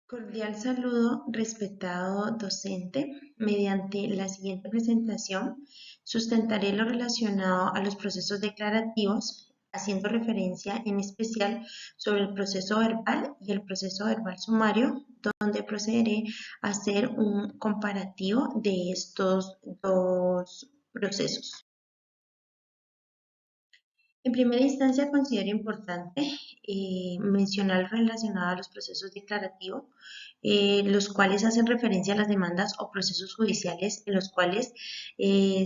Cordial saludo, respetado docente. Mediante la siguiente presentación, sustentaré lo relacionado a los procesos declarativos, haciendo referencia en especial sobre el proceso verbal y el proceso verbal sumario, donde procederé a hacer un comparativo de estos dos procesos. En primera instancia, considero importante mencionar lo relacionado a los procesos declarativos, los cuales hacen referencia a las demandas o procesos judiciales en los cuales eh,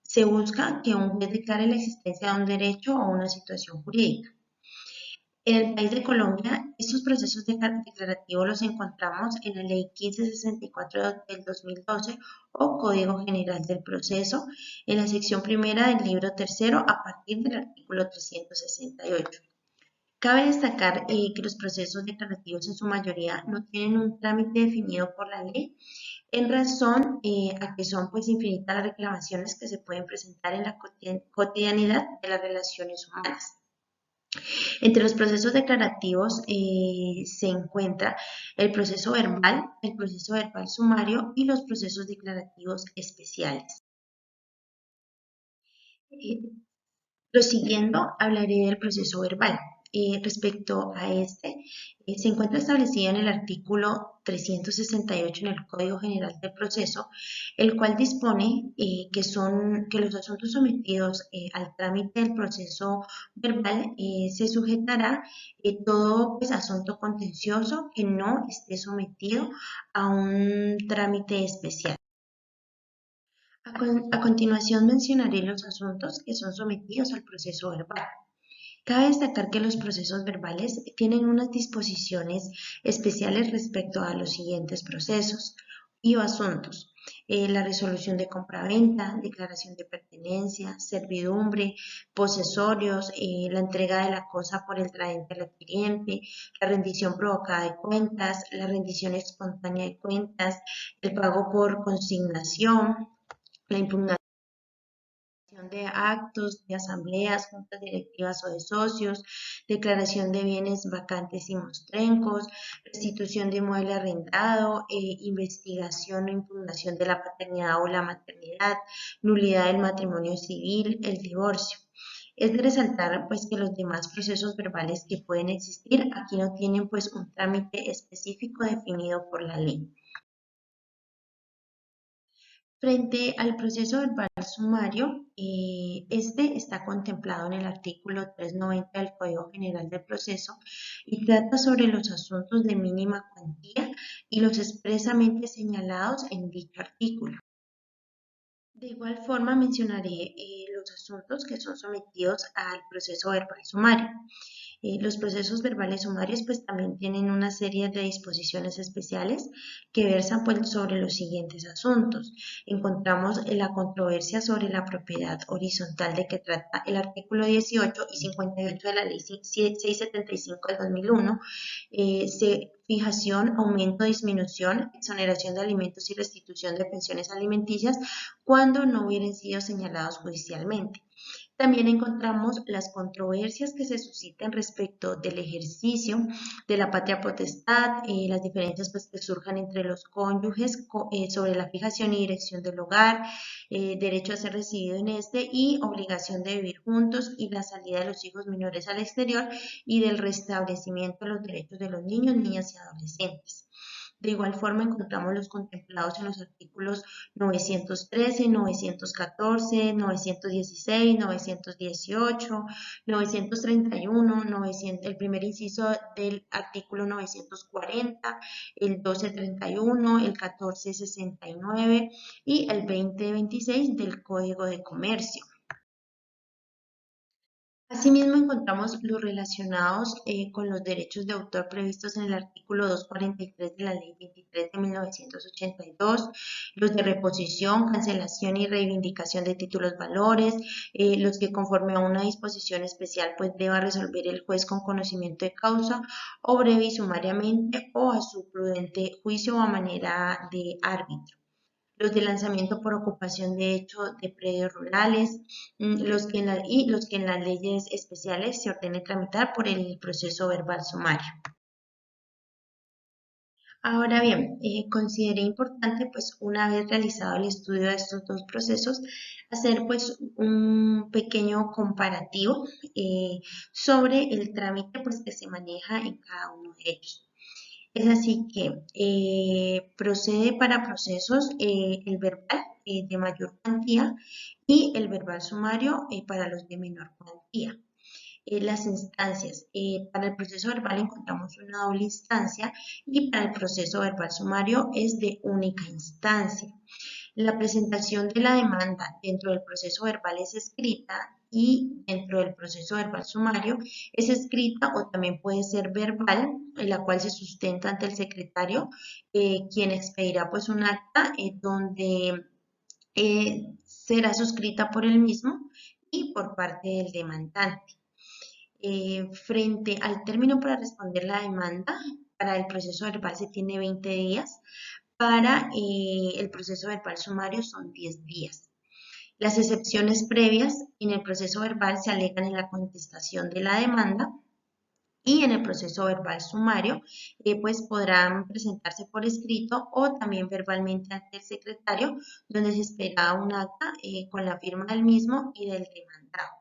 se busca que un juez declare la existencia de un derecho o una situación jurídica. En el país de Colombia, estos procesos declarativos los encontramos en la Ley 1564 del 2012 o Código General del Proceso, en la sección primera del libro tercero a partir del artículo 368. Cabe destacar que los procesos declarativos en su mayoría no tienen un trámite definido por la ley, en razón a que son pues infinitas las reclamaciones que se pueden presentar en la cotidianidad de las relaciones humanas. Entre los procesos declarativos se encuentra el proceso verbal sumario y los procesos declarativos especiales. Eh, Prosiguiendo, hablaré del proceso verbal. Respecto a este, se encuentra establecido en el artículo 368 en el Código General del Proceso, el cual dispone que los asuntos sometidos al trámite del proceso verbal se sujetará todo pues, asunto contencioso que no esté sometido a un trámite especial. A continuación mencionaré los asuntos que son sometidos al proceso verbal. Cabe destacar que los procesos verbales tienen unas disposiciones especiales respecto a los siguientes procesos y o asuntos. La resolución de compraventa, declaración de pertenencia, servidumbre, posesorios, la entrega de la cosa por el traente al adquiriente, la rendición provocada de cuentas, la rendición espontánea de cuentas, el pago por consignación, la impugnación de actos de asambleas, juntas directivas o de socios, declaración de bienes vacantes y mostrencos, restitución de inmueble arrendado, investigación o impugnación de la paternidad o la maternidad, nulidad del matrimonio civil, el divorcio. Es de resaltar pues que los demás procesos verbales que pueden existir aquí no tienen pues un trámite específico definido por la ley. Frente al proceso verbal sumario, este está contemplado en el artículo 390 del Código General del Proceso y trata sobre los asuntos de mínima cuantía y los expresamente señalados en dicho artículo. De igual forma mencionaré los asuntos que son sometidos al proceso verbal sumario. Los procesos verbales sumarios pues también tienen una serie de disposiciones especiales que versan pues sobre los siguientes asuntos. Encontramos la controversia sobre la propiedad horizontal de que trata el artículo 18 y 58 de la ley 675 del 2001, fijación, aumento, disminución, exoneración de alimentos y restitución de pensiones alimenticias cuando no hubieran sido señalados judicialmente. También encontramos las controversias que se suscitan respecto del ejercicio de la patria potestad, las diferencias pues, que surjan entre los cónyuges sobre la fijación y dirección del hogar, derecho a ser residido en este y obligación de vivir juntos y la salida de los hijos menores al exterior y del restablecimiento de los derechos de los niños, niñas y adolescentes. De igual forma, encontramos los contemplados en los artículos 913, 914, 916, 918, 931, 900, el primer inciso del artículo 940, el 1231, el 1469 y el 2026 del Código de Comercio. Asimismo, encontramos los relacionados con los derechos de autor previstos en el artículo 243 de la Ley 23 de 1982, los de reposición, cancelación y reivindicación de títulos valores, los que conforme a una disposición especial pues deba resolver el juez con conocimiento de causa o breve y sumariamente o a su prudente juicio o a manera de árbitro, los de lanzamiento por ocupación de hecho de predios rurales, los que en las leyes especiales se ordene tramitar por el proceso verbal sumario. Ahora bien, consideré importante, pues, una vez realizado el estudio de estos dos procesos, hacer, pues, un pequeño comparativo sobre el trámite, pues, que se maneja en cada uno de ellos. Es así que procede para procesos el verbal de mayor cuantía y el verbal sumario para los de menor cuantía. Las instancias. Para el proceso verbal encontramos una doble instancia y para el proceso verbal sumario es de única instancia. La presentación de la demanda dentro del proceso verbal es escrita y dentro del proceso verbal sumario es escrita o también puede ser verbal, en la cual se sustenta ante el secretario, quien expedirá pues un acta donde será suscrita por él mismo y por parte del demandante. Frente al término para responder la demanda, para el proceso verbal se tiene 20 días, para el proceso verbal sumario son 10 días. Las excepciones previas en el proceso verbal se alegan en la contestación de la demanda y en el proceso verbal sumario, pues podrán presentarse por escrito o también verbalmente ante el secretario, donde se espera un acta con la firma del mismo y del demandado.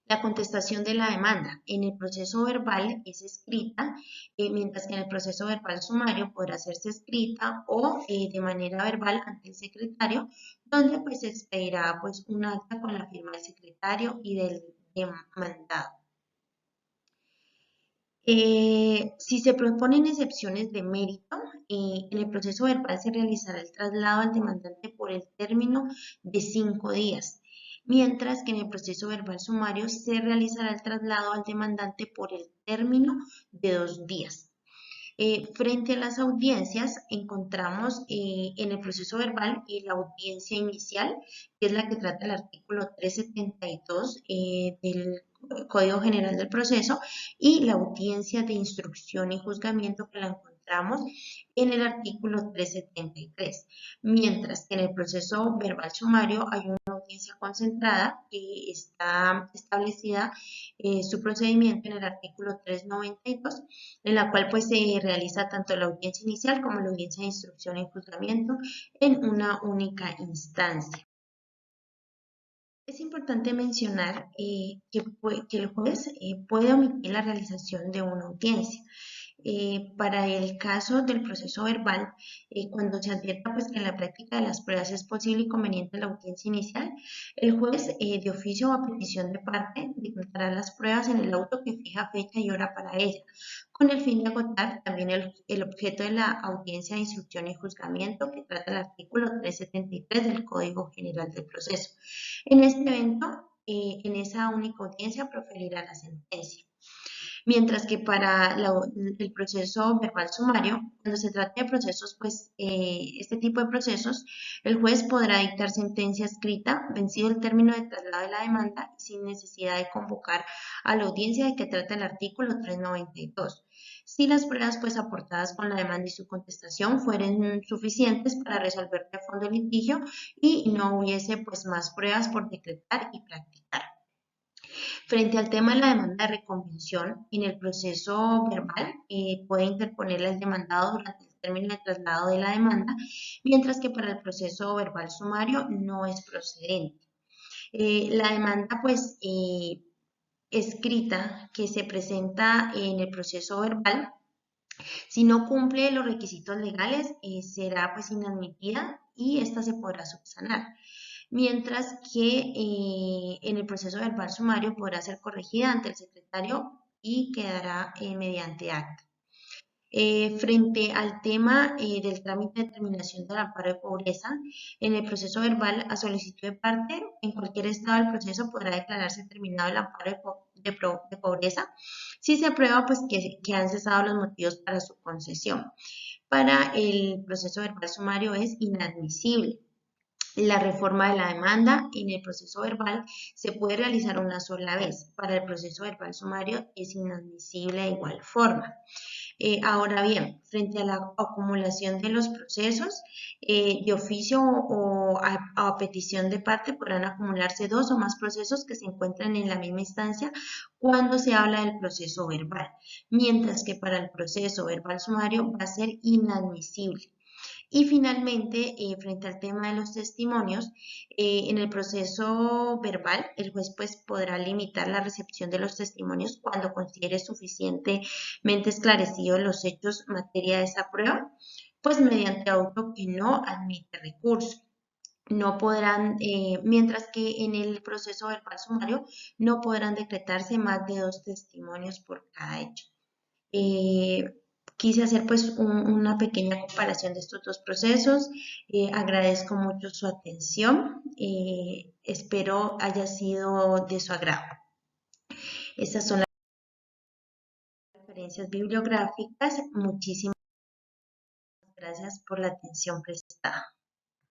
La contestación de la demanda en el proceso verbal es escrita, mientras que en el proceso verbal sumario podrá hacerse escrita o de manera verbal ante el secretario, donde pues se expedirá pues un acta con la firma del secretario y del demandado. Si se proponen excepciones de mérito, en el proceso verbal se realizará el traslado al demandante por el término de 5 días, mientras que en el proceso verbal sumario se realizará el traslado al demandante por el término de 2 días. Frente a las audiencias, encontramos en el proceso verbal la audiencia inicial, que es la que trata el artículo 372 del Código General del Proceso, y la audiencia de instrucción y juzgamiento que la encontramos en el artículo 373, mientras que en el proceso verbal sumario hay una audiencia concentrada que está establecida su procedimiento en el artículo 392, en la cual pues se realiza tanto la audiencia inicial como la audiencia de instrucción y juzgamiento en una única instancia. Es importante mencionar que el juez puede omitir la realización de una audiencia. Para el caso del proceso verbal, cuando se advierta pues, que en la práctica de las pruebas es posible y conveniente la audiencia inicial, el juez de oficio o a petición de parte declarará las pruebas en el auto que fija fecha y hora para ella, con el fin de agotar también el objeto de la audiencia de instrucción y juzgamiento que trata el artículo 373 del Código General del Proceso. En este evento, en esa única audiencia proferirá la sentencia. Mientras que para el proceso verbal sumario, cuando se trata de procesos, pues este tipo de procesos, el juez podrá dictar sentencia escrita, vencido el término de traslado de la demanda y sin necesidad de convocar a la audiencia de que trata el artículo 392. Si las pruebas pues aportadas con la demanda y su contestación fueren suficientes para resolver de fondo el litigio y no hubiese pues más pruebas por decretar y practicar. Frente al tema de la demanda de reconvención, en el proceso verbal puede interponerla el demandado durante el término de traslado de la demanda, mientras que para el proceso verbal sumario no es procedente. La demanda, pues, escrita que se presenta en el proceso verbal, si no cumple los requisitos legales, será pues inadmitida y esta se podrá subsanar, mientras que en el proceso verbal sumario podrá ser corregida ante el secretario y quedará mediante acta. Frente al tema del trámite de determinación del amparo de pobreza, en el proceso verbal a solicitud de parte, en cualquier estado del proceso podrá declararse terminado el amparo de pobreza si se aprueba pues, que han cesado los motivos para su concesión. Para el proceso verbal sumario es inadmisible. La reforma de la demanda en el proceso verbal se puede realizar una sola vez. Para el proceso verbal sumario es inadmisible de igual forma. Ahora bien, frente a la acumulación de los procesos, de oficio o a petición de parte podrán acumularse dos o más procesos que se encuentran en la misma instancia cuando se habla del proceso verbal, mientras que para el proceso verbal sumario va a ser inadmisible. Y finalmente, frente al tema de los testimonios, en el proceso verbal, el juez pues, podrá limitar la recepción de los testimonios cuando considere suficientemente esclarecidos los hechos materia de esa prueba, pues mediante auto que no admite recurso. No podrán, mientras que en el proceso verbal sumario no podrán decretarse más de 2 testimonios por cada hecho. Eh, Quise hacer pues una pequeña comparación de estos dos procesos. Agradezco mucho su atención. Espero haya sido de su agrado. Estas son las referencias bibliográficas. Muchísimas gracias por la atención prestada.